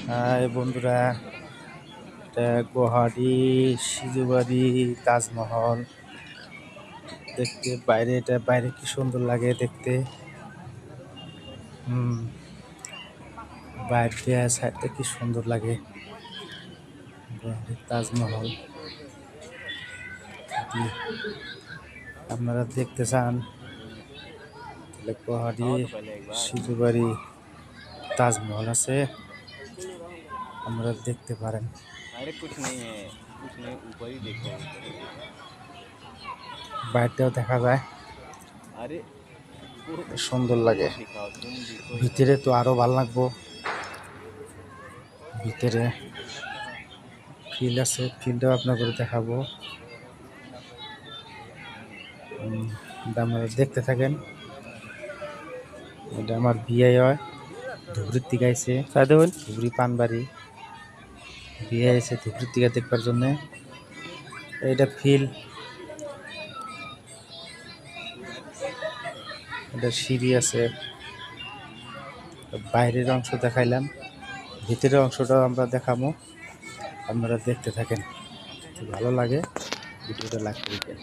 High বন্ধুরা, এটা গুয়াহাটি সিজুবাড়ি তাজমহল দেখতে। বাইরে কি সুন্দর লাগে দেখতে। বাইরে সাইডটা কি সুন্দর লাগে। গুয়াহাটির তাজমহল যদি আপনারা দেখতে চান তাহলে গুয়াহাটি সিজুবাড়ি তাজমহল আছে, আপনারা দেখতে পারেন। अरे कुछ नहीं है, कुछ नहीं, ऊपर ही देखो, ऊपर ही देखो। বাইরেটাও দেখা যায়, अरे वो সুন্দর লাগে। ऊपर दिखाओ, तुम दिखो इधर। ভিতরে তো আরো ভালো লাগবো। ভিতরে ফিল্ড আছে, ফিল্ডও আপনাদের দেখাবো। আপনারা দেখতে থাকেন। এটা আমার বিয়ে হয়, ধুবড়ির থেকে আইছে, ধুবড়ি পানবাড়ি বিয়ে আইছে ধুবড়ির থেকে দেখবার জন্যে। এটা ফিল্ড, এটা সিঁড়ি আছে। বাইরের অংশ দেখাইলাম, ভিতরের অংশটাও আমরা দেখাবো, আপনারা দেখতে থাকেন। ভালো লাগে ভিডিওটা লাইক করে দিবেন।